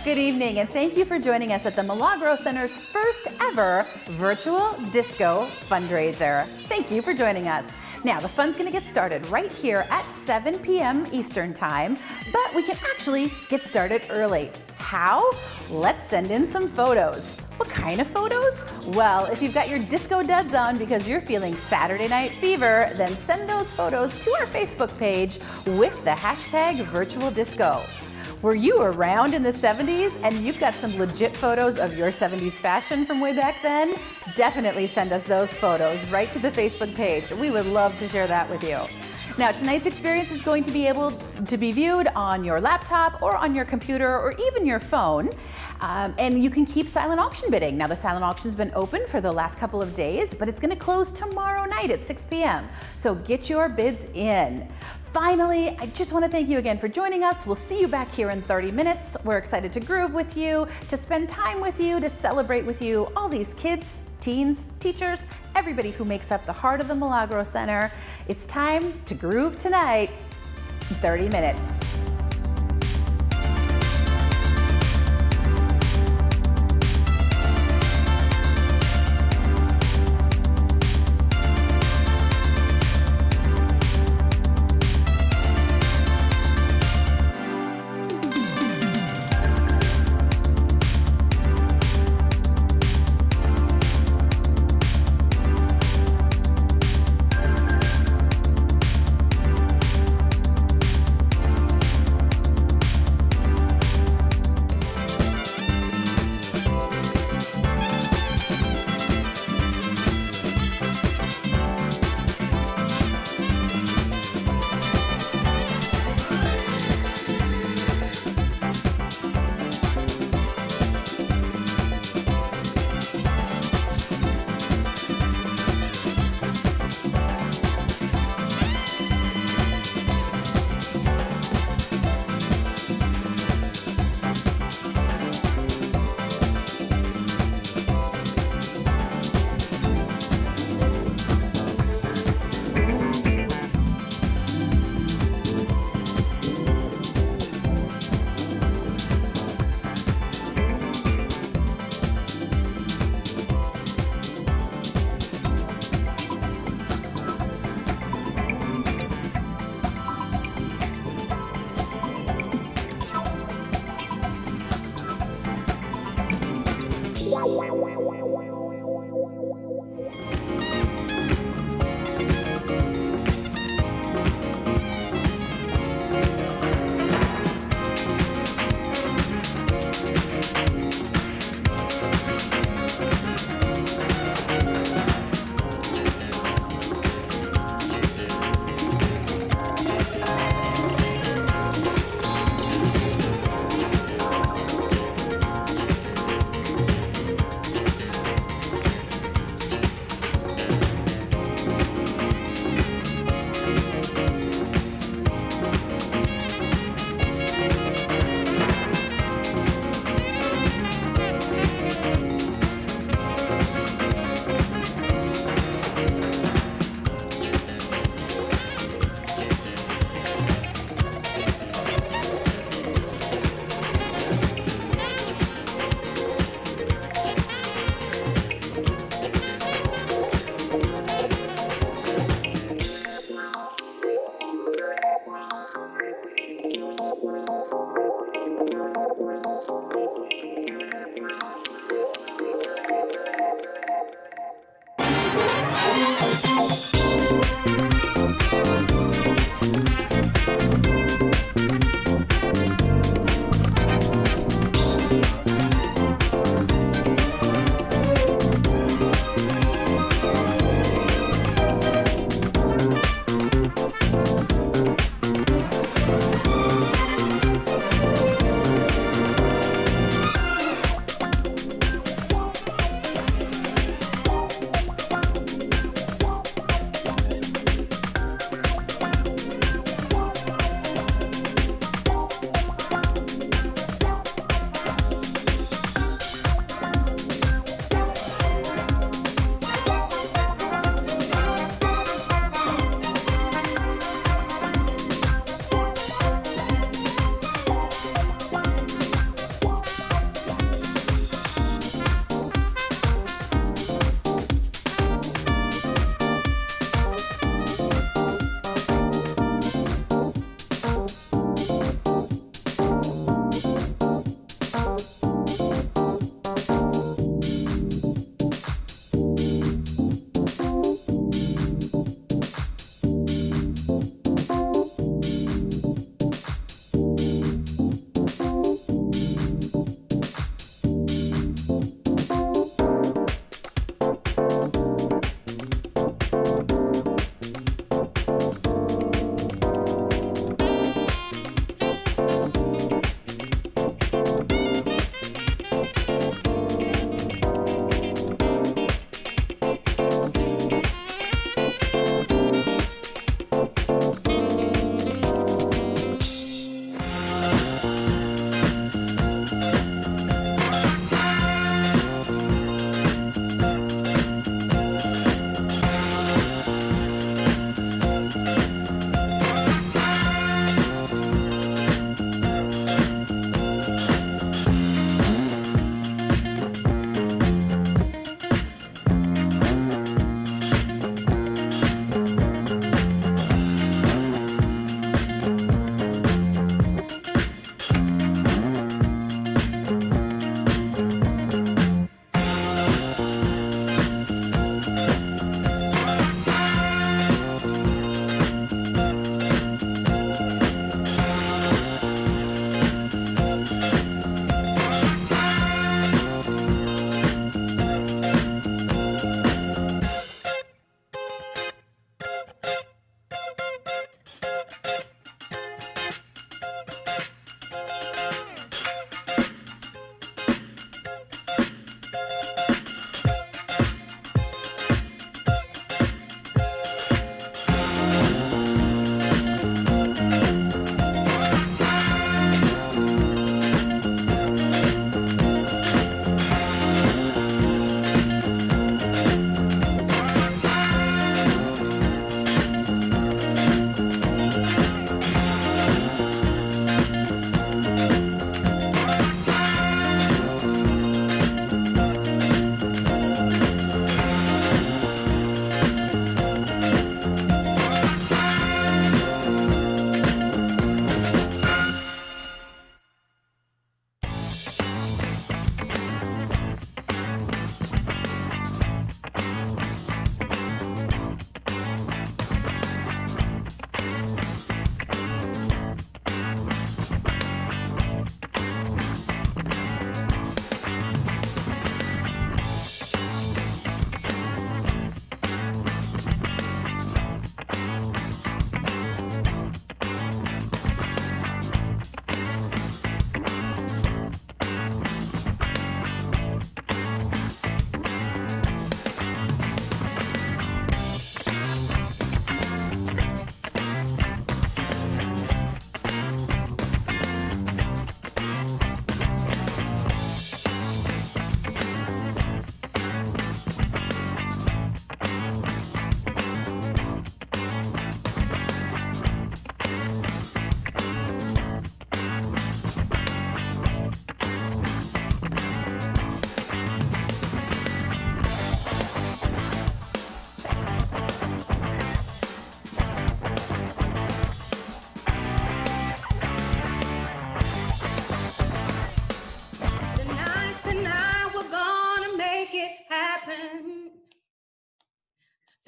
Good evening, and thank you for joining us at the Milagro Center's first ever virtual disco fundraiser. Thank you for joining us. Now, the fun's gonna get started right here at 7 p.m. Eastern Time, but we can actually get started early. How? Let's send in some photos. What kind of photos? Well, if you've got your disco duds on because you're feeling Saturday Night Fever, then send those photos to our Facebook page with the hashtag virtual disco. Were you around in the 70s and you've got some legit photos of your 70s fashion from way back then? Definitely send us those photos right to the Facebook page. We would love to share that with you. Now, tonight's experience is going to be able to be viewed on your laptop or on your computer or even your phone. And you can keep silent auction bidding. Now, the silent auction's been open for the last couple of days, but it's gonna close tomorrow night at 6 p.m. So get your bids in. Finally, I just want to thank you again for joining us. We'll see you back here in 30 minutes. We're excited to groove with you, to spend time with you, to celebrate with you, all these kids, teens, teachers, everybody who makes up the heart of the Milagro Center. It's time to groove tonight in 30 minutes.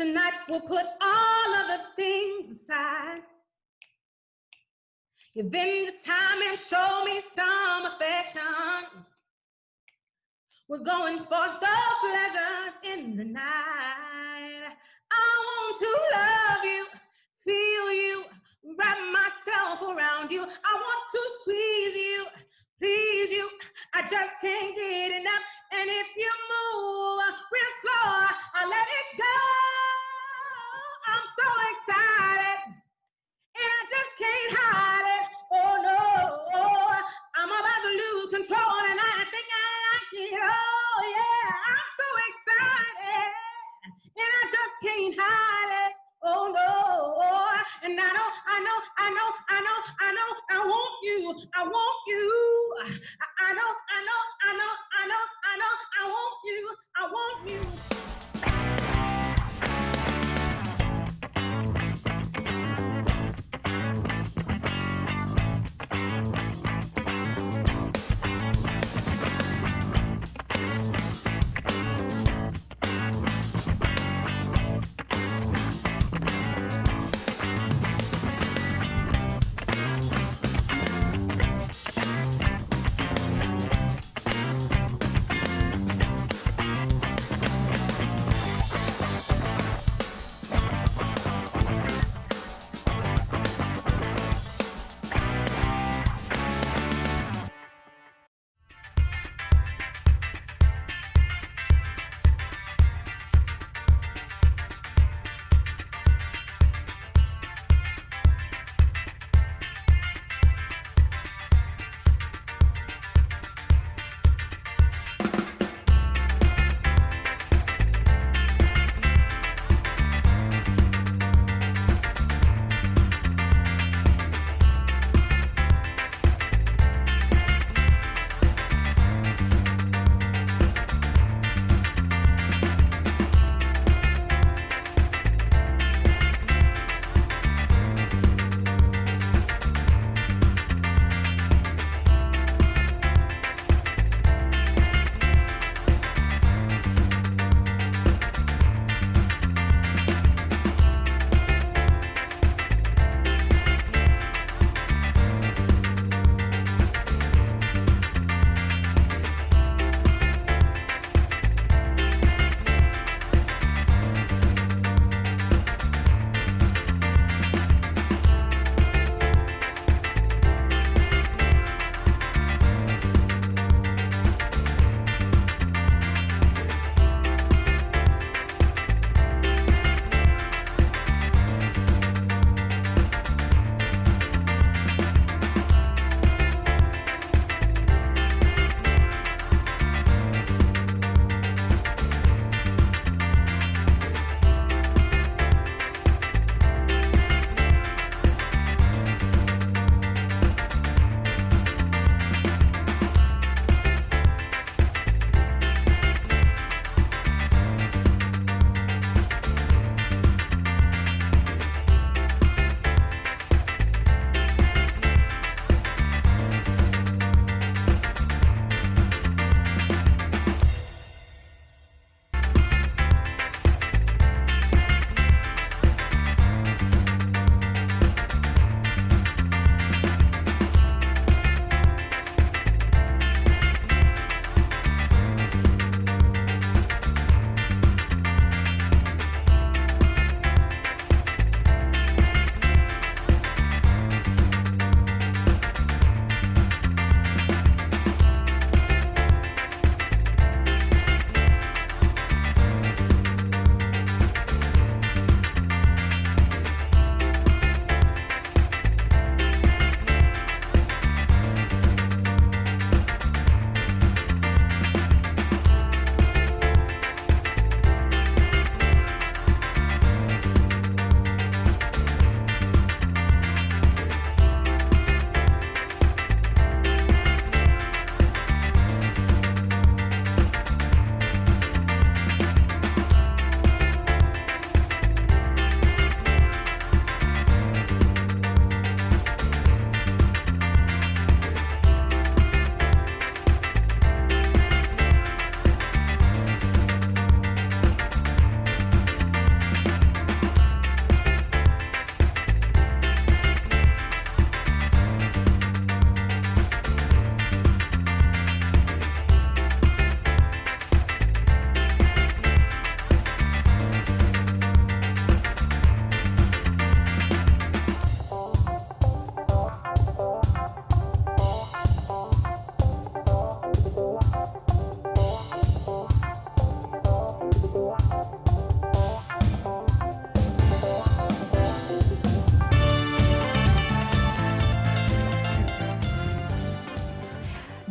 Tonight we'll put all of the things aside. Give in this time and show me some affection. We're going for those pleasures in the night. I want to love you, feel you, wrap myself around you. I want to squeeze you, please you. I just can't get enough. And if you move real slow, I let it go. I'm so excited, and I just can't hide it. Oh no, I'm about to lose control, and I think I like it. Oh yeah, I'm so excited, and I just can't hide it. Oh no, and I know, I want you, I want you. I know, I want you, I want you.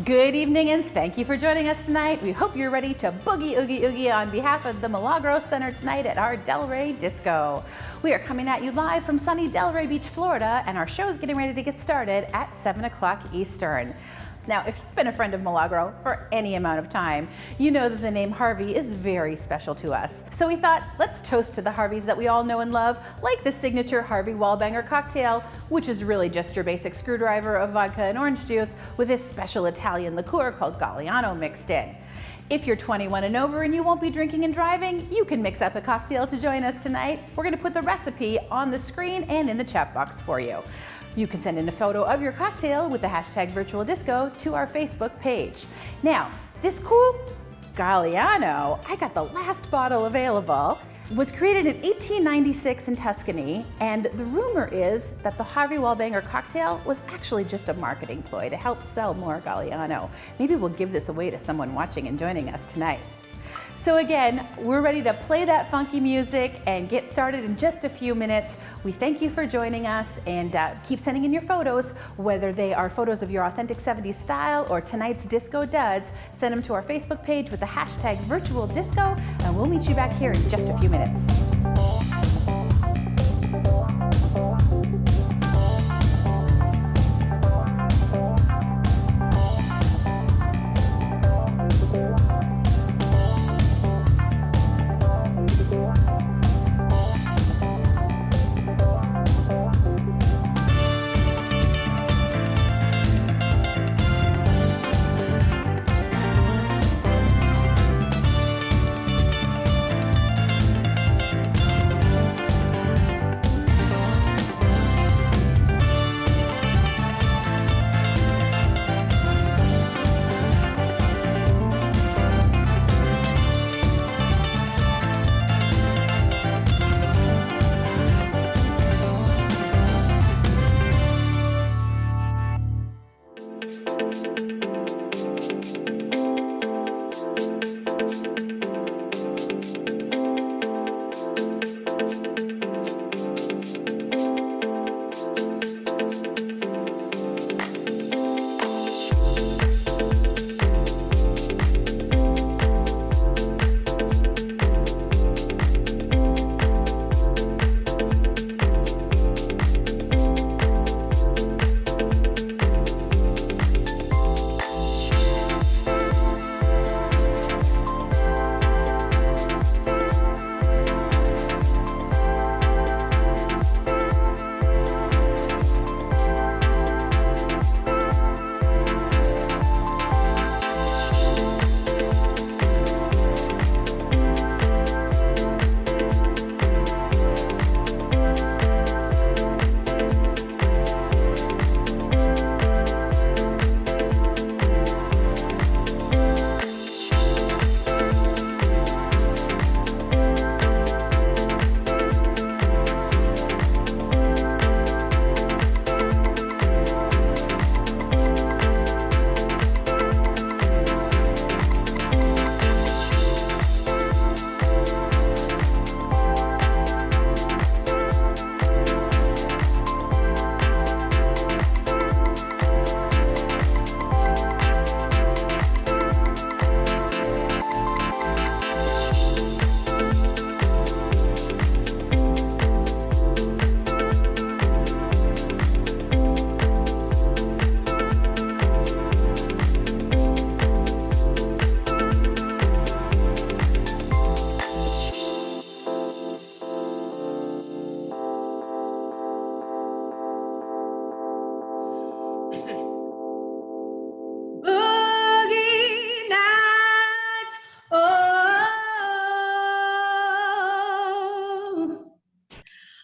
Good evening and thank you for joining us tonight. We hope you're ready to boogie oogie oogie on behalf of the Milagro Center tonight at our Delray Disco. We are coming at you live from sunny Delray Beach, Florida, and our show is getting ready to get started at 7 o'clock Eastern. Now, if you've been a friend of Milagro for any amount of time, you know that the name Harvey is very special to us. So we thought, let's toast to the Harveys that we all know and love, like the signature Harvey Wallbanger cocktail, which is really just your basic screwdriver of vodka and orange juice with this special Italian liqueur called Galliano mixed in. If you're 21 and over and you won't be drinking and driving, you can mix up a cocktail to join us tonight. We're going to put the recipe on the screen and in the chat box for you. You can send in a photo of your cocktail with the hashtag virtual disco to our Facebook page. Now, this cool Galliano, I got the last bottle available, was created in 1896 in Tuscany, and the rumor is that the Harvey Wallbanger cocktail was actually just a marketing ploy to help sell more Galliano. Maybe we'll give this away to someone watching and joining us tonight. So again, we're ready to play that funky music and get started in just a few minutes. We thank you for joining us, and keep sending in your photos, whether they are photos of your authentic 70s style or tonight's disco duds. Send them to our Facebook page with the hashtag virtual disco, and we'll meet you back here in just a few minutes.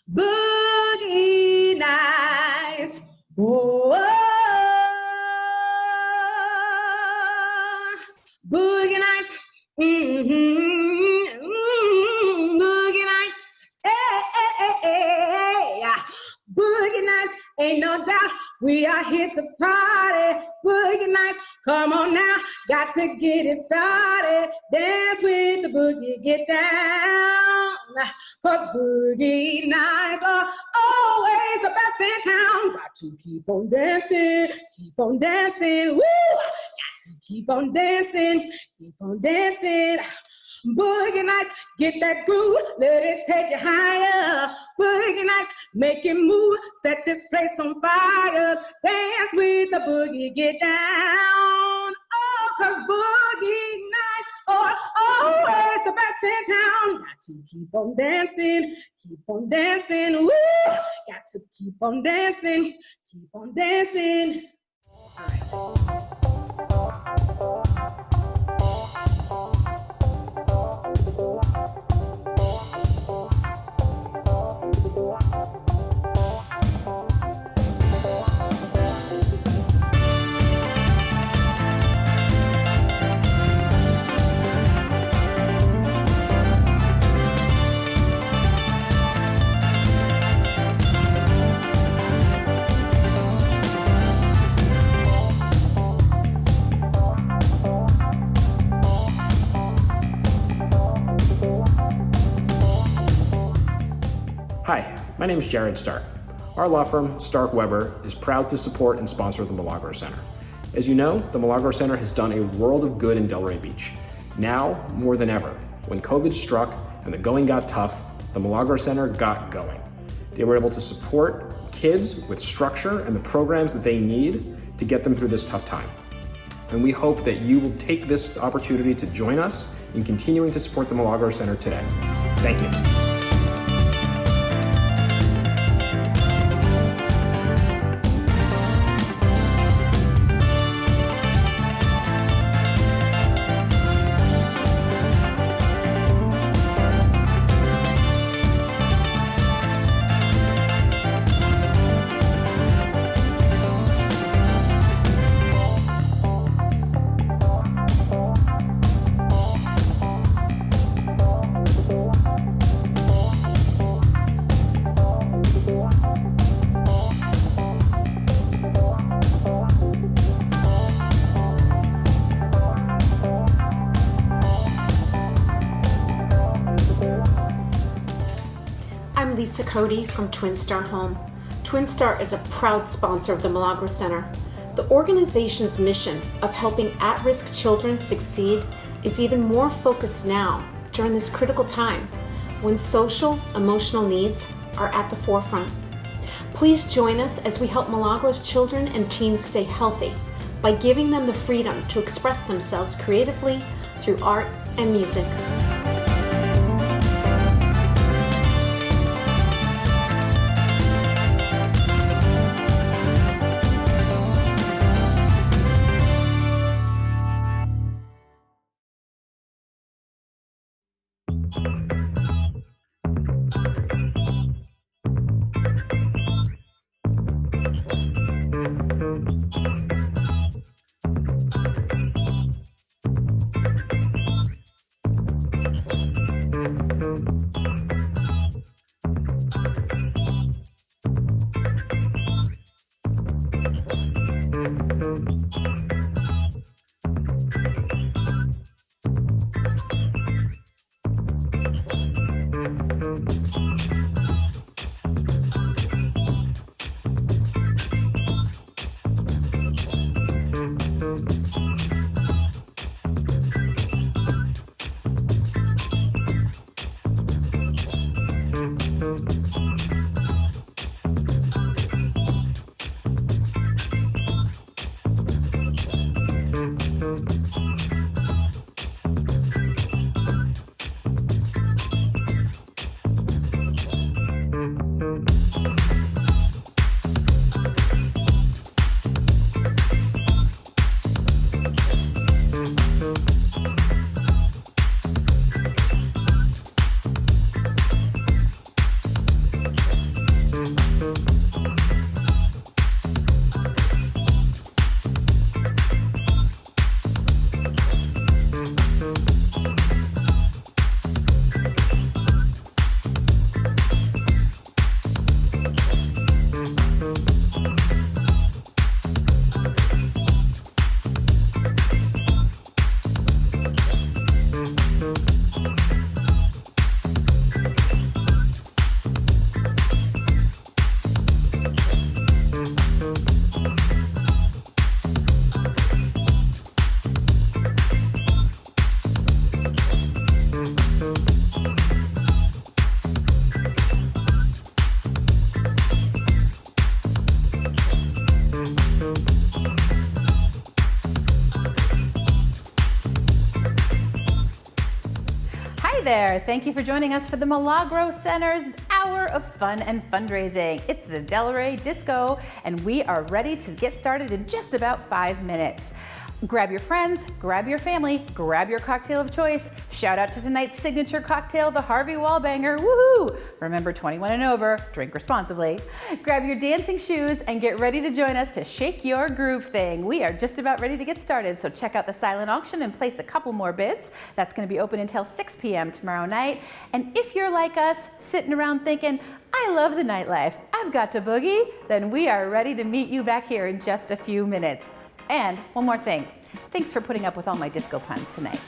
Boogie nights. Whoa. Boogie nights. Boogie nights. Hey, hey, hey, hey. Boogie nights. Ain't no doubt we are here to party. Boogie nights. Come on now. Got to get it started. Dance with the boogie. Get down. 'Cause boogie nights are always the best in town. Got to keep on dancing, woo! Got keep on dancing, keep on dancing. Boogie nights, get that groove, let it take you higher. Boogie nights, make it move, set this place on fire. Dance with the boogie, get down. Oh, 'cause boogie nights are always the best in town. Got to keep on dancing, keep on dancing. Woo! Got to keep on dancing, keep on dancing. All right. Hi, my name is Jared Stark. Our law firm, Stark Weber, is proud to support and sponsor the Milagro Center. As you know, the Milagro Center has done a world of good in Delray Beach. Now, more than ever, when COVID struck and the going got tough, the Milagro Center got going. They were able to support kids with structure and the programs that they need to get them through this tough time. And we hope that you will take this opportunity to join us in continuing to support the Milagro Center today. Thank you. I'm Lisa Cody from Twin Star Home. Twin Star is a proud sponsor of the Milagro Center. The organization's mission of helping at-risk children succeed is even more focused now during this critical time when social, emotional needs are at the forefront. Please join us as we help Milagro's children and teens stay healthy by giving them the freedom to express themselves creatively through art and music. there. Thank you for joining us for the Milagro Center's Hour of Fun and Fundraising. It's the Delray Disco, and we are ready to get started in just about 5 minutes. Grab your friends, grab your family, grab your cocktail of choice. Shout out to tonight's signature cocktail, the Harvey Wallbanger. Woohoo! Remember, 21 and over, drink responsibly. Grab your dancing shoes and get ready to join us to shake your groove thing. We are just about ready to get started, so check out the silent auction and place a couple more bids. That's going to be open until 6 p.m. tomorrow night. And if you're like us, sitting around thinking, I love the nightlife, I've got to boogie, then we are ready to meet you back here in just a few minutes. And one more thing, thanks for putting up with all my disco puns tonight.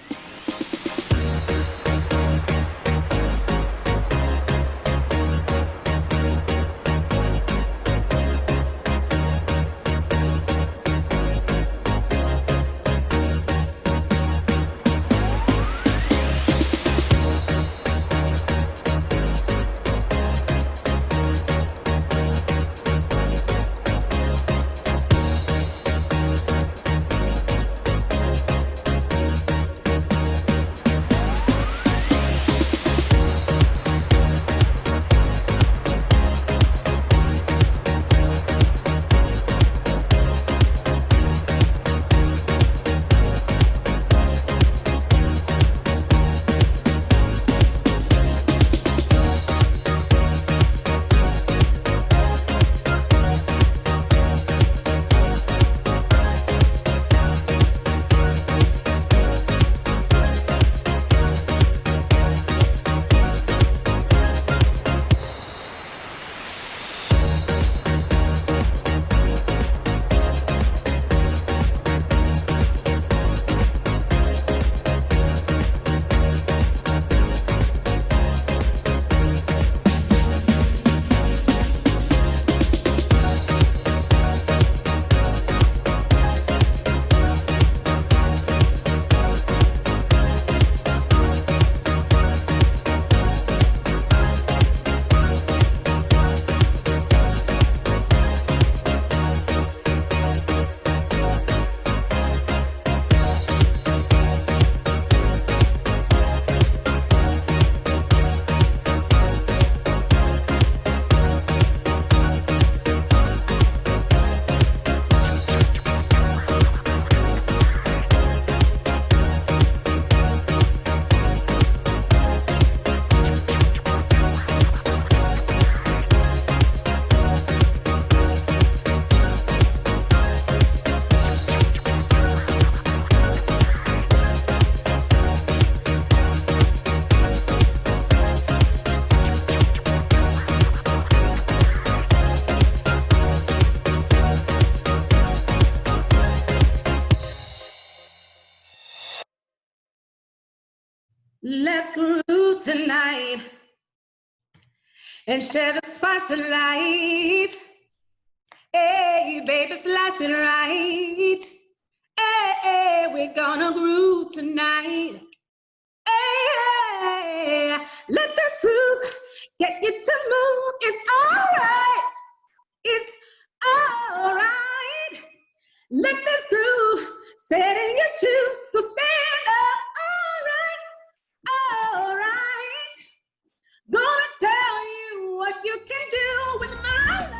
Let's groove tonight and share the spice of life. Hey, baby, slice it right. Hey, we're gonna groove tonight. Hey, let this groove get you to move. It's all right. It's all right. Let this groove set in your shoes. So stand up. All right, gonna tell you what you can do with my love.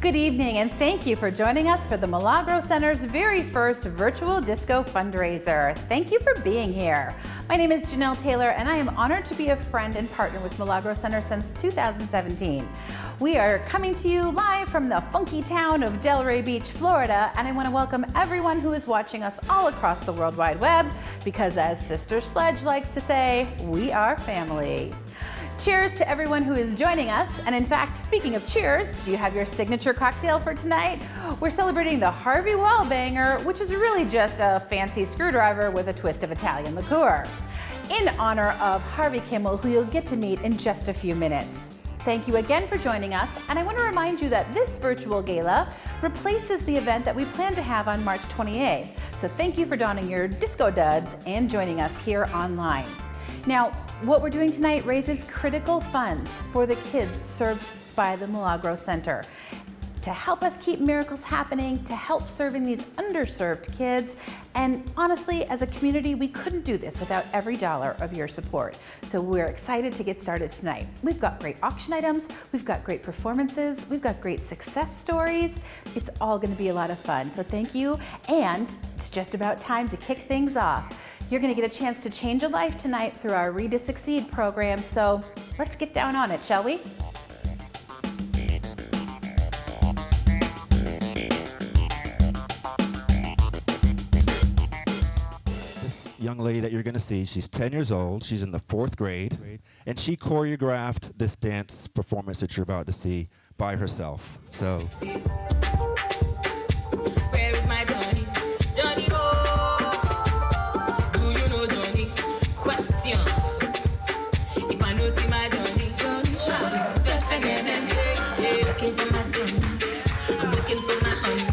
Good evening, and thank you for joining us for the Milagro Center's very first virtual disco fundraiser. Thank you for being here. My name is Janelle Taylor, and I am honored to be a friend and partner with Milagro Center since 2017. We are coming to you live from the funky town of Delray Beach, Florida, and I want to welcome everyone who is watching us all across the World Wide Web, because as Sister Sledge likes to say, we are family. Cheers to everyone who is joining us. And in fact, speaking of cheers, do you have your signature cocktail for tonight? We're celebrating the Harvey Wallbanger, which is really just a fancy screwdriver with a twist of Italian liqueur, in honor of Harvey Kimmel, who you'll get to meet in just a few minutes. Thank you again for joining us, and I want to remind you that this virtual gala replaces the event that we plan to have on March 28th. So thank you for donning your disco duds and joining us here online. Now, what we're doing tonight raises critical funds for the kids served by the Milagro Center to help us keep miracles happening, to help serving these underserved kids. And honestly, as a community, we couldn't do this without every dollar of your support. So we're excited to get started tonight. We've got great auction items, we've got great performances, we've got great success stories. It's all gonna be a lot of fun, so thank you. And it's just about time to kick things off. You're gonna get a chance to change a life tonight through our Read to Succeed program, so let's get down on it, shall we? Young lady that you're going to see, she's 10 years old, she's in the 4th grade, and she choreographed this dance performance that you're about to see by herself. So Where is my Johnny? Johnny Boy. Do you know Johnny? Question. If I know see my Johnny, Johnny, looking for my Johnny. I'm looking for my honey.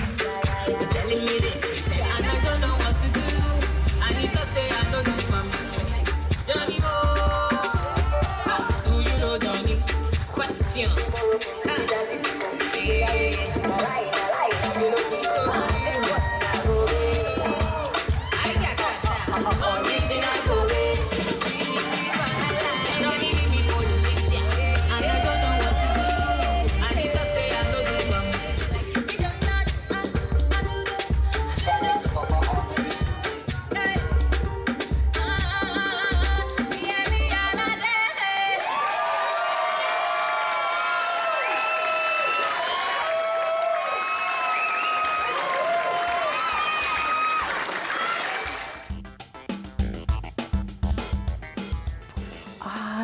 You're telling me this, and I don't know what to do. I need to say I don't know my Johnny Boy. Do you know Johnny? Question.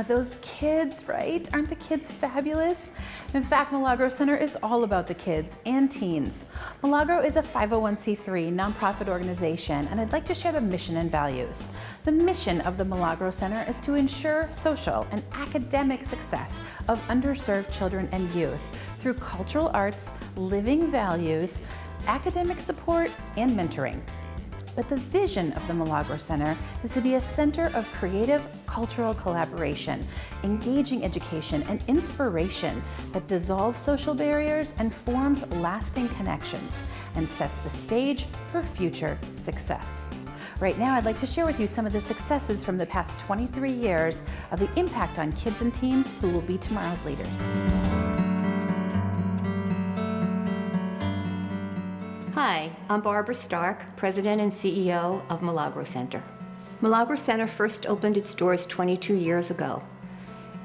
Those kids, right? Aren't the kids fabulous? In fact, Milagro Center is all about the kids and teens. Milagro is a 501c3 nonprofit organization, and I'd like to share the mission and values. The mission of the Milagro Center is to ensure social and academic success of underserved children and youth through cultural arts, living values, academic support, and mentoring. But the vision of the Milagro Center is to be a center of creative cultural collaboration, engaging education and inspiration that dissolves social barriers and forms lasting connections and sets the stage for future success. Right now, I'd like to share with you some of the successes from the past 23 years of the impact on kids and teens who will be tomorrow's leaders. Hi, I'm Barbara Stark, President and CEO of Milagro Center. Milagro Center first opened its doors 22 years ago.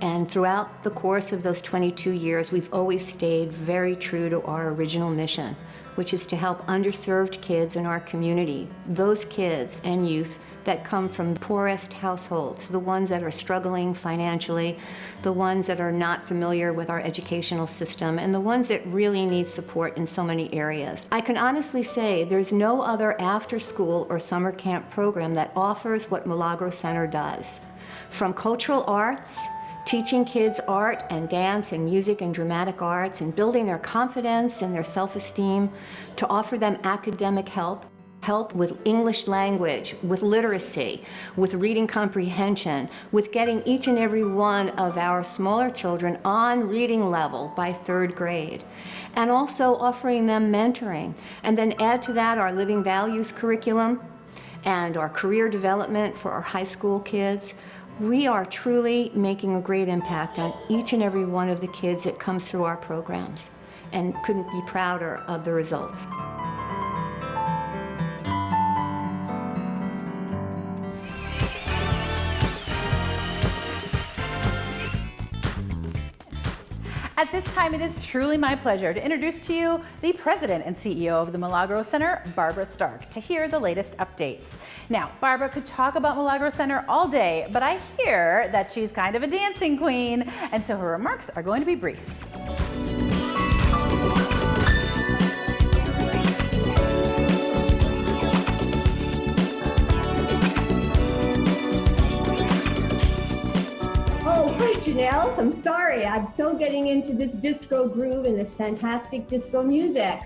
And throughout the course of those 22 years, we've always stayed very true to our original mission, which is to help underserved kids in our community, those kids and youth that come from the poorest households, the ones that are struggling financially, the ones that are not familiar with our educational system, and the ones that really need support in so many areas. I can honestly say there's no other after-school or summer camp program that offers what Milagro Center does. From cultural arts, teaching kids art and dance and music and dramatic arts and building their confidence and their self-esteem, to offer them academic help with English language, with literacy, with reading comprehension, with getting each and every one of our smaller children on reading level by 3rd grade, and also offering them mentoring. And then add to that our living values curriculum and our career development for our high school kids. We are truly making a great impact on each and every one of the kids that comes through our programs, and couldn't be prouder of the results. At this time, it is truly my pleasure to introduce to you the president and CEO of the Milagro Center, Barbara Stark, to hear the latest updates. Now, Barbara could talk about Milagro Center all day, but I hear that she's kind of a dancing queen, and so her remarks are going to be brief. Hi, Janelle. I'm sorry. I'm so getting into this disco groove and this fantastic disco music.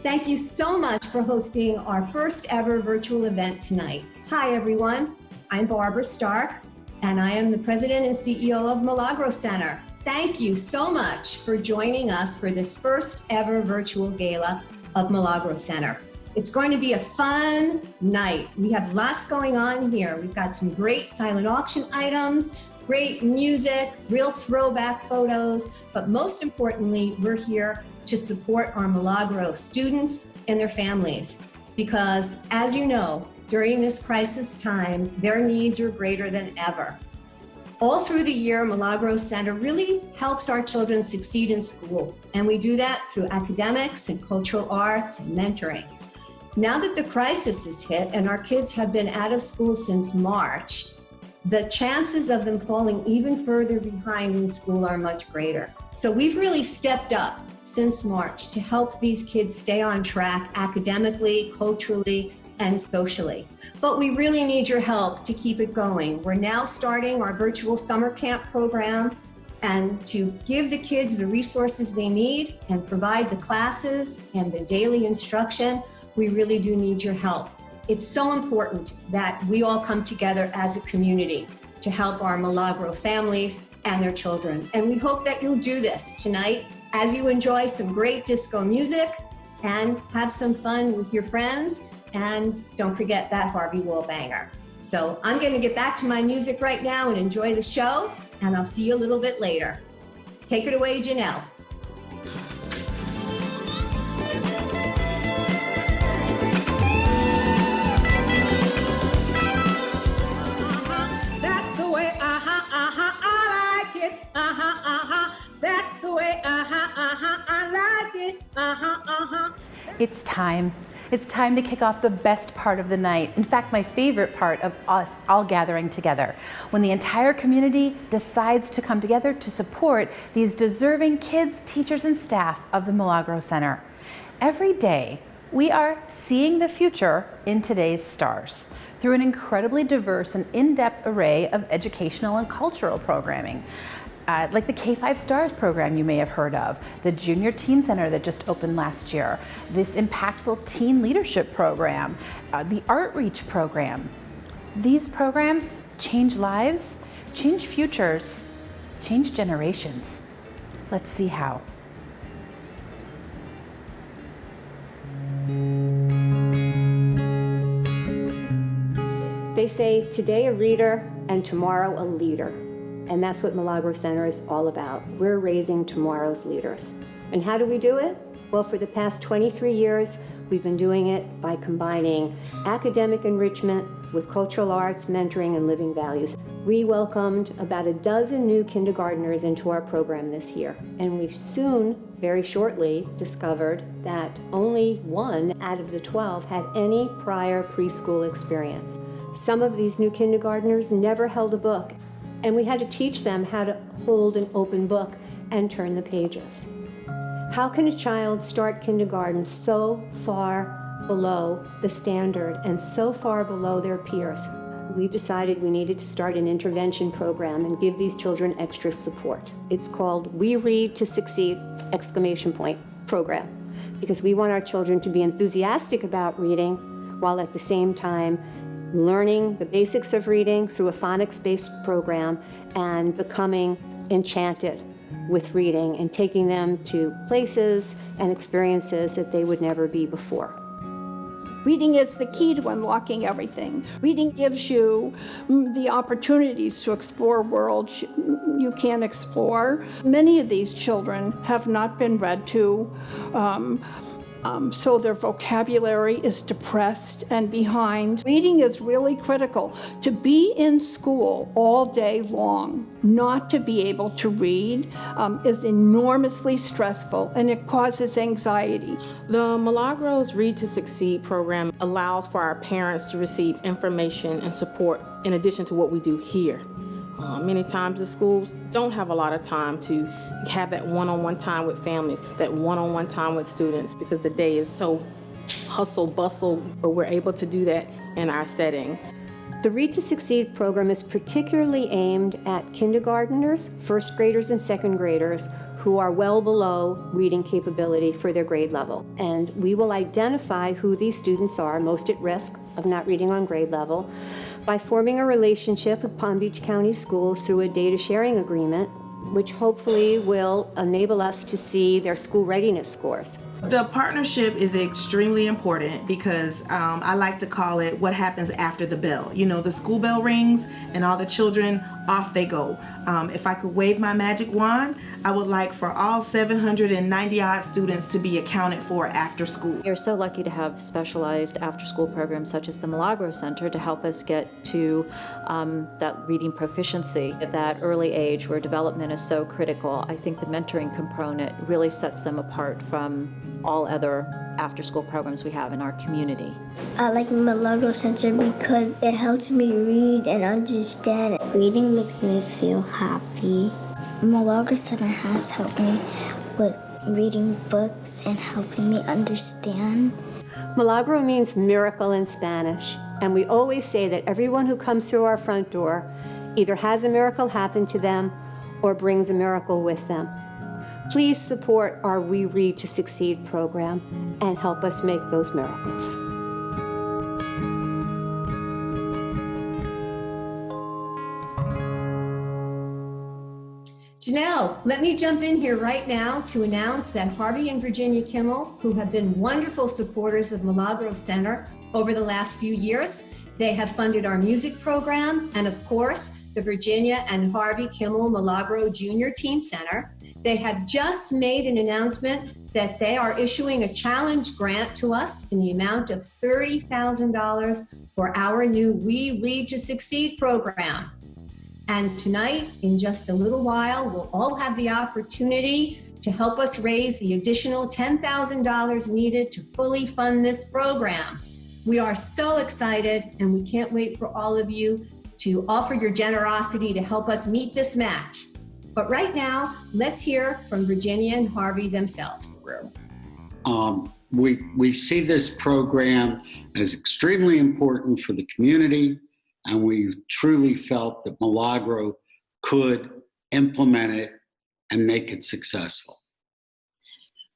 Thank you so much for hosting our first ever virtual event tonight. Hi, everyone. I'm Barbara Stark, and I am the president and CEO of Milagro Center. Thank you so much for joining us for this first ever virtual gala of Milagro Center. It's going to be a fun night. We have lots going on here. We've got some great silent auction items, great music, real throwback photos, but most importantly, we're here to support our Milagro students and their families. Because as you know, during this crisis time, their needs are greater than ever. All through the year, Milagro Center really helps our children succeed in school. And we do that through academics and cultural arts and mentoring. Now that the crisis has hit and our kids have been out of school since March, the chances of them falling even further behind in school are much greater. So we've really stepped up since March to help these kids stay on track academically, culturally, and socially. But we really need your help to keep it going. We're now starting our virtual summer camp program, and to give the kids the resources they need and provide the classes and the daily instruction, we really do need your help. It's so important that we all come together as a community to help our Milagro families and their children. And we hope that you'll do this tonight as you enjoy some great disco music and have some fun with your friends. And don't forget that Barbie wall banger. So I'm going to get back to my music right now and enjoy the show, and I'll see you a little bit later. Take it away, Janelle. That's the way, I like it. That's the way, I like it. It's time. It's time to kick off the best part of the night. In fact, my favorite part of us all gathering together, when the entire community decides to come together to support these deserving kids, teachers, and staff of the Milagro Center. Every day, we are seeing the future in today's stars through an incredibly diverse and in-depth array of educational and cultural programming. Like the K5 Stars program you may have heard of, the Junior Teen Center that just opened last year, this impactful teen leadership program, the Art Reach program. These programs change lives, change futures, change generations. Let's see how. They say today a reader and tomorrow a leader. And that's what Milagro Center is all about. We're raising tomorrow's leaders. And how do we do it? Well, for the past 23 years, we've been doing it by combining academic enrichment with cultural arts, mentoring, and living values. We welcomed about a dozen new kindergartners into our program this year. And we soon, very shortly, discovered that only 1 out of the 12 had any prior preschool experience. Some of these new kindergartners never held a book. And we had to teach them how to hold an open book and turn the pages. How can a child start kindergarten so far below the standard and so far below their peers? We decided we needed to start an intervention program and give these children extra support. It's called We Read to Succeed! Program, because we want our children to be enthusiastic about reading while at the same time learning the basics of reading through a phonics-based program and becoming enchanted with reading and taking them to places and experiences that they would never be before. Reading is the key to unlocking everything. Reading gives you the opportunities to explore worlds you can't explore. Many of these children have not been read to. so their vocabulary is depressed and behind. Reading is really critical. To be in school all day long, not to be able to read, is enormously stressful, and it causes anxiety. The Milagros Read to Succeed program allows for our parents to receive information and support in addition to what we do here. Many times the schools don't have a lot of time to have that one-on-one time with families, that one-on-one time with students, because the day is so hustle bustle, but we're able to do that in our setting. The Read to Succeed program is particularly aimed at kindergarteners, first graders, and second graders who are well below reading capability for their grade level. And we will identify who these students are most at risk of not reading on grade level by forming a relationship with Palm Beach County Schools through a data sharing agreement, which hopefully will enable us to see their school readiness scores. The partnership is extremely important because I like to call it what happens after the bell. You know, the school bell rings and all the children, off they go. If I could wave my magic wand, I would like for all 790 odd students to be accounted for after school. We're so lucky to have specialized after-school programs such as the Milagro Center to help us get to that reading proficiency at that early age where development is so critical. I think the mentoring component really sets them apart from all other after-school programs we have in our community. I like Milagro Center because it helps me read and understand. Reading makes me feel happy. Milagro Center has helped me with reading books and helping me understand. Milagro means miracle in Spanish, and we always say that everyone who comes through our front door either has a miracle happen to them or brings a miracle with them. Please support our We Read to Succeed program and help us make those miracles. Janelle, let me jump in here right now to announce that Harvey and Virginia Kimmel, who have been wonderful supporters of Milagro Center over the last few years, they have funded our music program and, of course, the Virginia and Harvey Kimmel Milagro Junior Teen Center. They have just made an announcement that they are issuing a challenge grant to us in the amount of $30,000 for our new We Read to Succeed program. And tonight, in just a little while, we'll all have the opportunity to help us raise the additional $10,000 needed to fully fund this program. We are so excited, and we can't wait for all of you to offer your generosity to help us meet this match. But right now, let's hear from Virginia and Harvey themselves. We see this program as extremely important for the community, and we truly felt that Milagro could implement it and make it successful.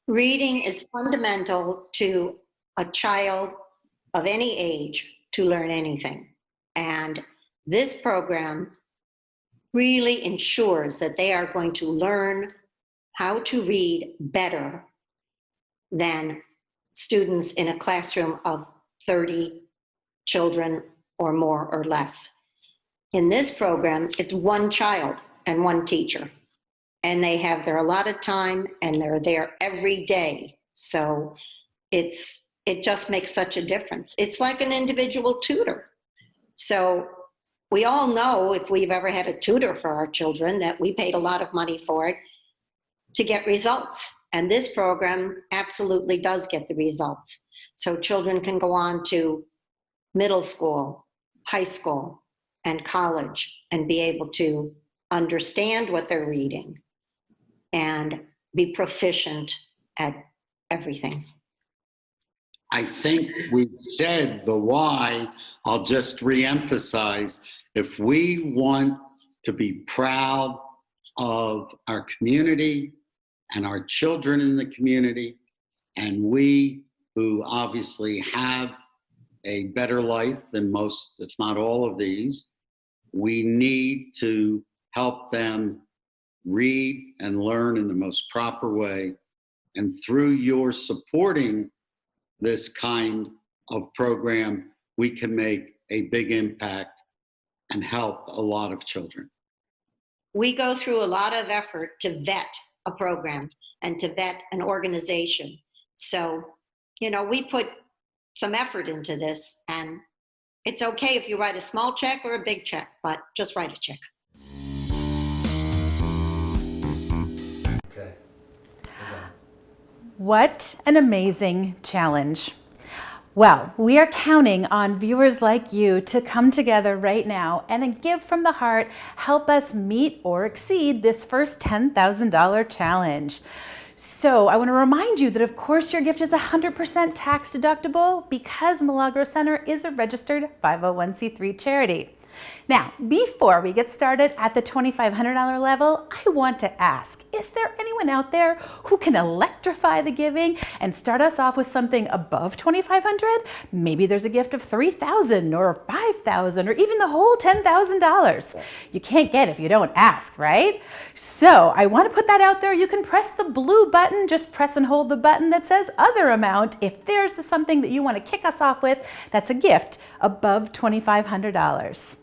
Reading is fundamental to a child of any age to learn anything. And this program really ensures that they are going to learn how to read better than students in a classroom of 30 children or more or less. In this program, it's one child and one teacher, and they have their allotted time and they're there every day. So it just makes such a difference. It's like an individual tutor. So we all know, if we've ever had a tutor for our children, that we paid a lot of money for it to get results. And this program absolutely does get the results. So children can go on to middle school, high school, and college and be able to understand what they're reading and be proficient at everything. I think we've said the why. I'll just reemphasize. If we want to be proud of our community and our children in the community, and we who obviously have a better life than most, if not all of these, we need to help them read and learn in the most proper way. And through your supporting this kind of program, we can make a big impact and help a lot of children. We go through a lot of effort to vet a program and to vet an organization. So you know, we put some effort into this, and it's okay if you write a small check or a big check, but just write a check. Okay. What an amazing challenge. Well, we are counting on viewers like you to come together right now and give from the heart, help us meet or exceed this first $10,000 challenge. So I want to remind you that of course your gift is 100% tax deductible because Milagro Center is a registered 501c3 charity. Now, before we get started at the $2,500 level, I want to ask, is there anyone out there who can electrify the giving and start us off with something above $2,500? Maybe there's a gift of $3,000 or $5,000 or even the whole $10,000. You can't get if you don't ask, right? So I want to put that out there. You can press the blue button, just press and hold the button that says other amount if there's something that you want to kick us off with that's a gift above $2,500.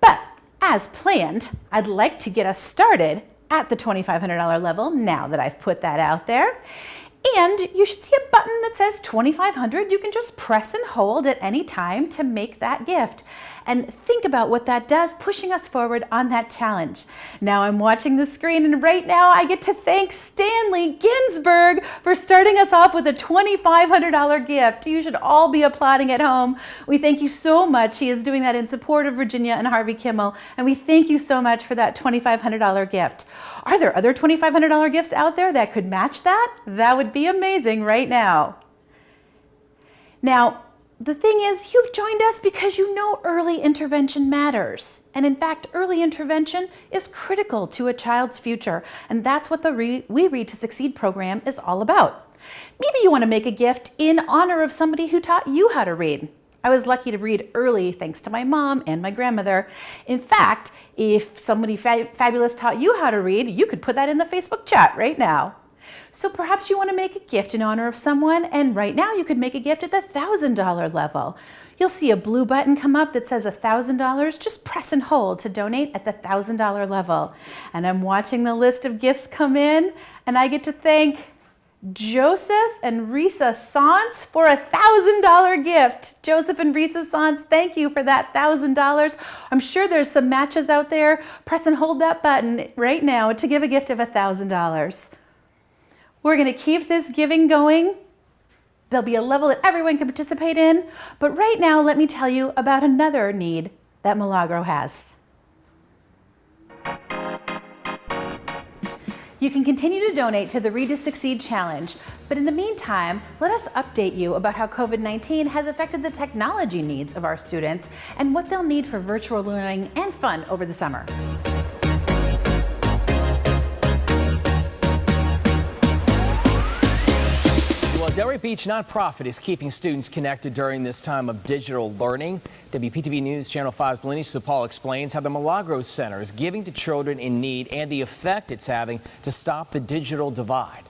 But as planned, I'd like to get us started at the $2,500 level now that I've put that out there. And you should see a button that says $2,500. You can just press and hold at any time to make that gift. And think about what that does, pushing us forward on that challenge. Now I'm watching the screen, and right now I get to thank Stanley Ginsberg for starting us off with a $2,500 gift. You should all be applauding at home. We thank you so much. He is doing that in support of Virginia and Harvey Kimmel, and we thank you so much for that $2,500 gift. Are there other $2,500 gifts out there that could match that? That would be amazing right now. Now, the thing is, you've joined us because you know early intervention matters. And in fact, early intervention is critical to a child's future. And that's what the We Read to Succeed program is all about. Maybe you want to make a gift in honor of somebody who taught you how to read. I was lucky to read early thanks to my mom and my grandmother. In fact, if somebody fabulous taught you how to read, you could put that in the Facebook chat right now. So perhaps you want to make a gift in honor of someone, and right now you could make a gift at the $1,000 level. You'll see a blue button come up that says $1,000. Just press and hold to donate at the $1,000 level. And I'm watching the list of gifts come in, and I get to thank Joseph and Risa Sance for a $1,000 gift. Joseph and Risa Sance, thank you for that $1,000. I'm sure there's some matches out there. Press and hold that button right now to give a gift of $1,000. We're going to keep this giving going. There'll be a level that everyone can participate in. But right now, let me tell you about another need that Milagro has. You can continue to donate to the Read to Succeed Challenge, but in the meantime, let us update you about how COVID-19 has affected the technology needs of our students and what they'll need for virtual learning and fun over the summer. Well, Delray Beach nonprofit is keeping students connected during this time of digital learning. WPTV News Channel 5's Lenny Supal explains how the Milagro Center is giving to children in need and the effect it's having to stop the digital divide.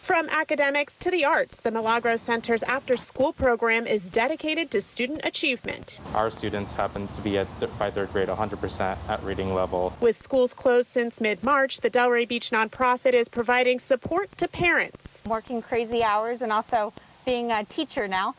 From academics to the arts, the Milagro Center's after-school program is dedicated to student achievement. Our students happen to be by third grade 100% at reading level. With schools closed since mid-March, the Delray Beach nonprofit is providing support to parents. Working crazy hours and also being a teacher now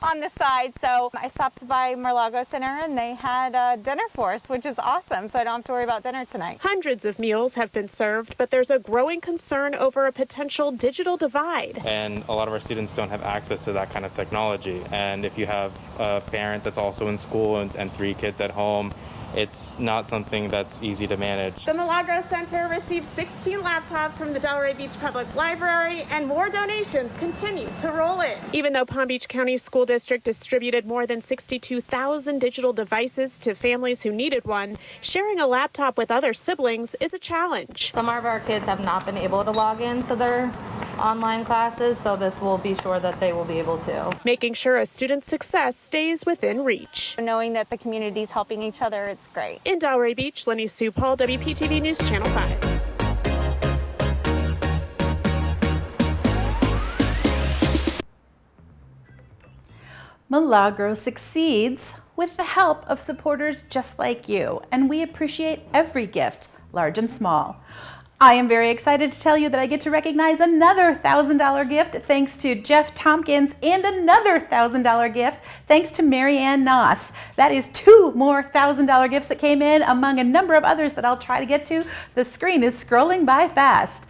on the side. So I stopped by Milagro Center and they had dinner for us, which is awesome. So I don't have to worry about dinner tonight. Hundreds of meals have been served, but there's a growing concern over a potential digital divide. And a lot of our students don't have access to that kind of technology. And if you have a parent that's also in school and 3 kids at home, it's not something that's easy to manage. The Milagro Center received 16 laptops from the Delray Beach Public Library, and more donations continue to roll in. Even though Palm Beach County School District distributed more than 62,000 digital devices to families who needed one, sharing a laptop with other siblings is a challenge. Some of our kids have not been able to log into their online classes, so this will be sure that they will be able to. Making sure a student's success stays within reach. Knowing that the community is helping each other, it's great. In Delray Beach, Lenny Supal, WPTV News Channel 5. Milagro succeeds with the help of supporters just like you, and we appreciate every gift, large and small. I am very excited to tell you that I get to recognize another $1,000 gift thanks to Jeff Tompkins and another $1,000 gift thanks to Mary Ann Noss. That is 2 more $1,000 gifts that came in among a number of others that I'll try to get to. The screen is scrolling by fast.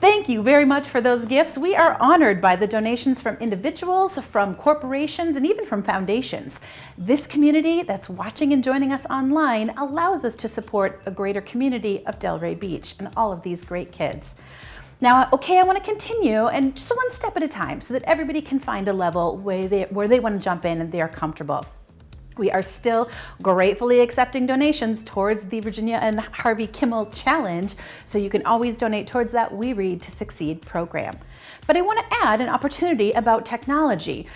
Thank you very much for those gifts. We are honored by the donations from individuals, from corporations, and even from foundations. This community that's watching and joining us online allows us to support a greater community of Delray Beach and all of these great kids. Now, okay, I want to continue and just one step at a time so that everybody can find a level where they want to jump in and they are comfortable. We are still gratefully accepting donations towards the Virginia and Harvey Kimmel Challenge, so you can always donate towards that We Read to Succeed program. But I want to add an opportunity about technology.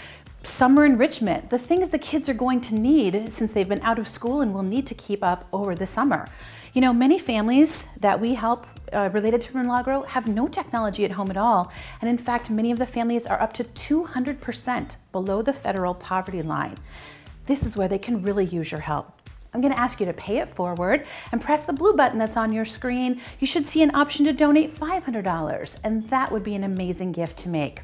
Summer enrichment, the things the kids are going to need since they've been out of school and will need to keep up over the summer. You know, many families that we help related to Milagro have no technology at home at all. And in fact, many of the families are up to 200% below the federal poverty line. This is where they can really use your help. I'm going to ask you to pay it forward and press the blue button that's on your screen. You should see an option to donate $500, and that would be an amazing gift to make.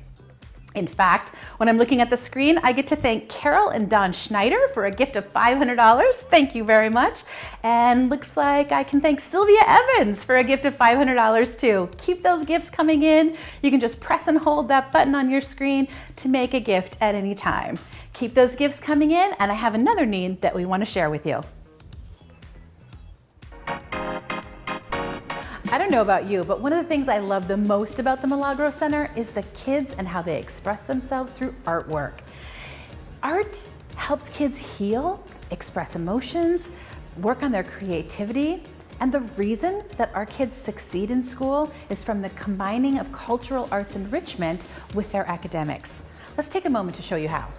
In fact, when I'm looking at the screen, I get to thank Carol and Don Schneider for a gift of $500. Thank you very much. And looks like I can thank Sylvia Evans for a gift of $500 too. Keep those gifts coming in. You can just press and hold that button on your screen to make a gift at any time. Keep those gifts coming in, and I have another need that we want to share with you. I don't know about you, but one of the things I love the most about the Milagro Center is the kids and how they express themselves through artwork. Art helps kids heal, express emotions, work on their creativity, and the reason that our kids succeed in school is from the combining of cultural arts enrichment with their academics. Let's take a moment to show you how.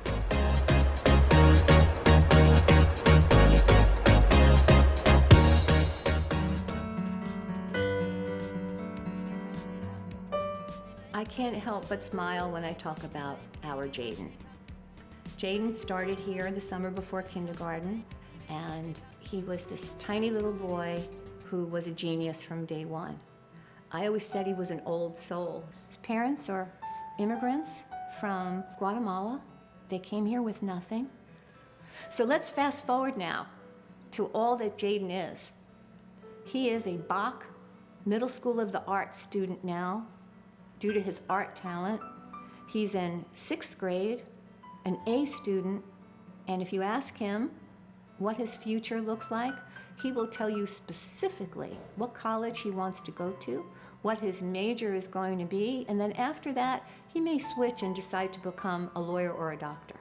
I can't help but smile when I talk about our Jaden. Jaden started here the summer before kindergarten, and he was this tiny little boy who was a genius from day one. I always said he was an old soul. His parents are immigrants from Guatemala. They came here with nothing. So let's fast forward now to all that Jaden is. He is a Bach Middle School of the Arts student now, due to his art talent. He's in 6th grade, an A student, and if you ask him what his future looks like, he will tell you specifically what college he wants to go to, what his major is going to be, and then after that, he may switch and decide to become a lawyer or a doctor.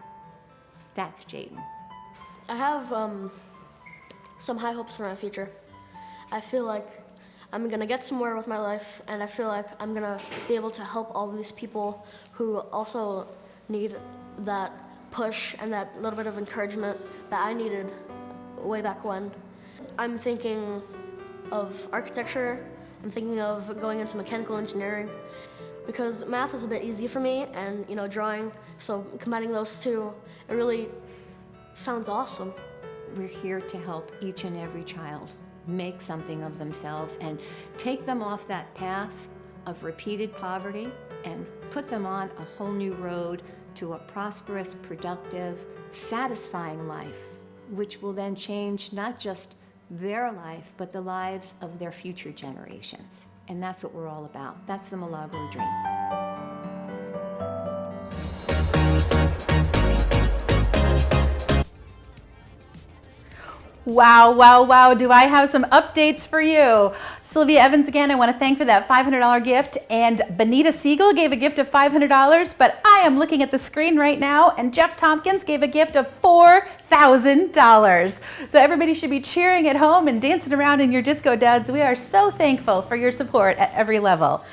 That's Jaden. I have some high hopes for my future. I feel like I'm gonna get somewhere with my life, and I feel like I'm gonna be able to help all these people who also need that push and that little bit of encouragement that I needed way back when. I'm thinking of architecture, I'm thinking of going into mechanical engineering, because math is a bit easy for me, and drawing, so combining those two, it really sounds awesome. We're here to help each and every child make something of themselves and take them off that path of repeated poverty and put them on a whole new road to a prosperous, productive, satisfying life, which will then change not just their life, but the lives of their future generations. And that's what we're all about. That's the Milagro dream. Wow, wow, wow, do I have some updates for you. Sylvia Evans again, I want to thank for that $500 gift, and Benita Siegel gave a gift of $500, but I am looking at the screen right now, and Jeff Tompkins gave a gift of $4,000. So everybody should be cheering at home and dancing around in your disco duds. We are so thankful for your support at every level.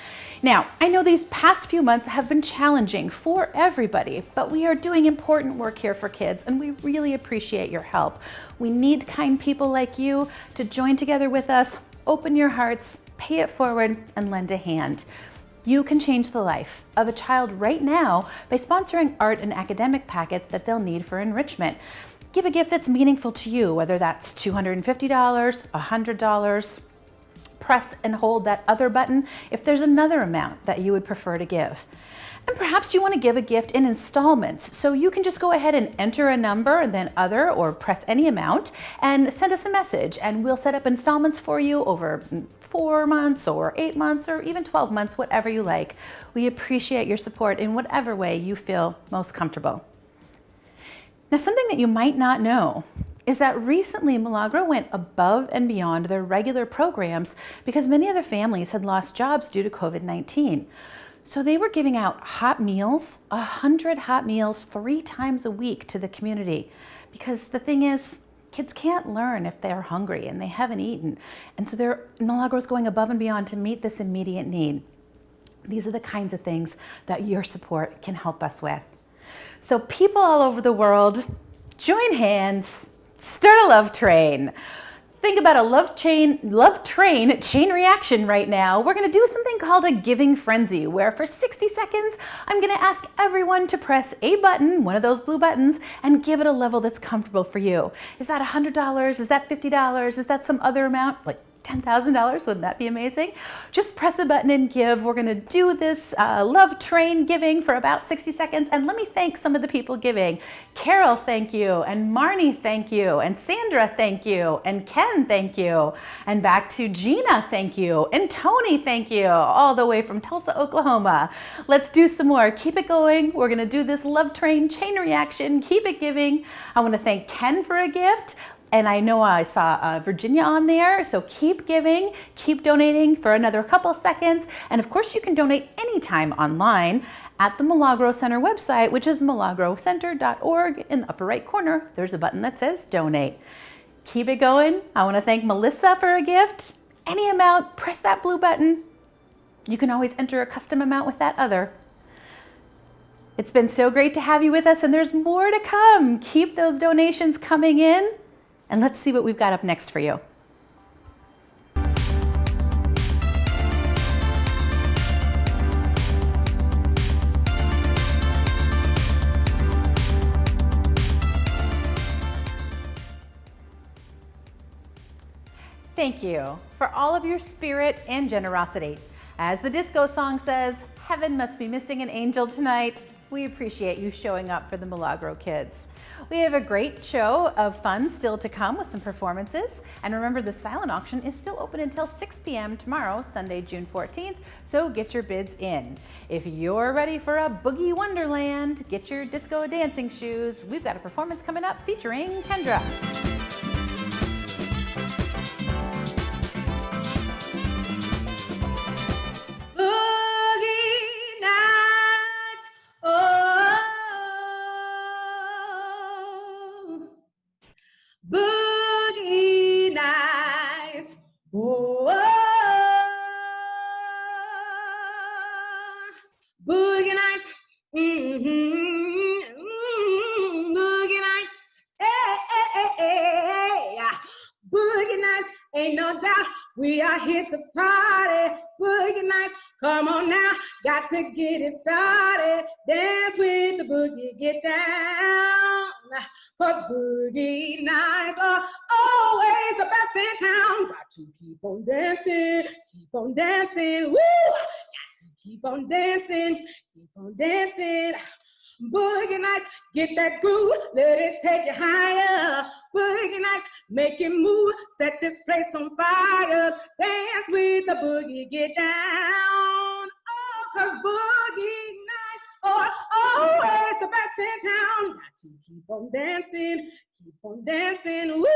Now, I know these past few months have been challenging for everybody, but we are doing important work here for kids, and we really appreciate your help. We need kind people like you to join together with us, open your hearts, pay it forward, and lend a hand. You can change the life of a child right now by sponsoring art and academic packets that they'll need for enrichment. Give a gift that's meaningful to you, whether that's $250, $100, press and hold that other button if there's another amount that you would prefer to give. And perhaps you want to give a gift in installments, so you can just go ahead and enter a number and then other, or press any amount and send us a message, and we'll set up installments for you over 4 months or 8 months or even 12 months, whatever you like. We appreciate your support in whatever way you feel most comfortable. Now, something that you might not know is that recently Milagro went above and beyond their regular programs because many other families had lost jobs due to COVID-19. So they were giving out hot meals, 100 hot meals 3 times a week to the community. Because the thing is, kids can't learn if they're hungry and they haven't eaten. And so Milagro's going above and beyond to meet this immediate need. These are the kinds of things that your support can help us with. So people all over the world, join hands, start a love train. Think about a love train chain reaction right now. We're gonna do something called a giving frenzy, where for 60 seconds, I'm gonna ask everyone to press a button, one of those blue buttons, and give it a level that's comfortable for you. Is that $100? Is that $50? Is that some other amount? Like $10,000, wouldn't that be amazing? Just press a button and give. We're gonna do this love train giving for about 60 seconds. And let me thank some of the people giving. Carol, thank you. And Marnie, thank you. And Sandra, thank you. And Ken, thank you. And back to Gina, thank you. And Tony, thank you. All the way from Tulsa, Oklahoma. Let's do some more. Keep it going. We're gonna do this love train chain reaction. Keep it giving. I wanna thank Ken for a gift. And I know I saw Virginia on there, so keep giving, keep donating for another couple seconds. And of course, you can donate anytime online at the Milagro Center website, which is milagrocenter.org. In the upper right corner, there's a button that says donate. Keep it going. I want to thank Melissa for a gift. Any amount, press that blue button. You can always enter a custom amount with that other. It's been so great to have you with us, and there's more to come. Keep those donations coming in. And let's see what we've got up next for you. Thank you for all of your spirit and generosity. As the disco song says, heaven must be missing an angel tonight. We appreciate you showing up for the Milagro kids. We have a great show of fun still to come with some performances. And remember, the silent auction is still open until 6 p.m. tomorrow, Sunday, June 14th, so get your bids in. If you're ready for a boogie wonderland, get your disco dancing shoes. We've got a performance coming up featuring Kendra. Boogie nights, oh, boogie nights, boogie nights, hey, boogie nights, ain't no doubt, we are here to party, boogie nights, come on now, got to get it started, dance with the boogie, get down. 'Cause boogie nights are always the best in town. Got to keep on dancing, woo! Got to keep on dancing, Boogie nights, get that groove, let it take you higher. Boogie nights, make it move, set this place on fire. Dance with the boogie, get down. Oh, 'cause boogie nights are always the best in town. Got to keep on dancing, woo!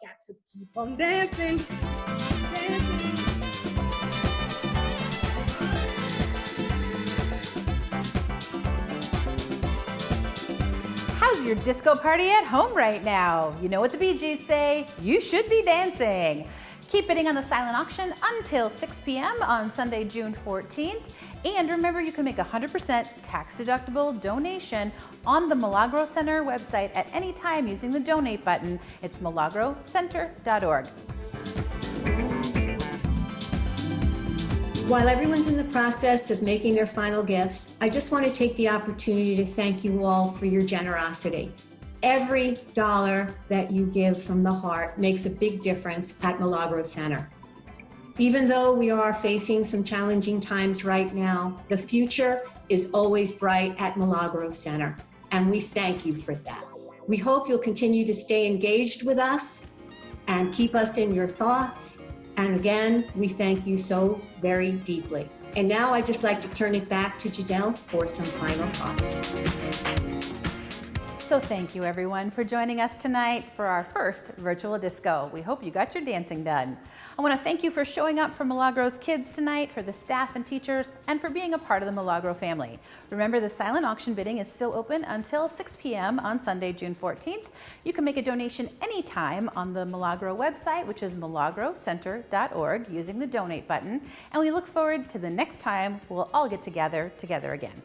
Got to keep on dancing. How's your disco party at home right now? You know what the Bee Gees say, you should be dancing. Keep bidding on the silent auction until 6 p.m. on Sunday, June 14th. And remember, you can make a 100% tax-deductible donation on the Milagro Center website at any time using the donate button. It's milagrocenter.org. While everyone's in the process of making their final gifts, I just want to take the opportunity to thank you all for your generosity. Every dollar that you give from the heart makes a big difference at Milagro Center. Even though we are facing some challenging times right now, the future is always bright at Milagro Center, and we thank you for that. We hope you'll continue to stay engaged with us and keep us in your thoughts. And again, we thank you so very deeply. And now I'd just like to turn it back to Jadelle for some final thoughts. So thank you everyone for joining us tonight for our first virtual disco. We hope you got your dancing done. I want to thank you for showing up for Milagro's kids tonight, for the staff and teachers, and for being a part of the Milagro family. Remember, the silent auction bidding is still open until 6 p.m. on Sunday, June 14th. You can make a donation anytime on the Milagro website, which is milagrocenter.org, using the donate button. And we look forward to the next time we'll all get together again.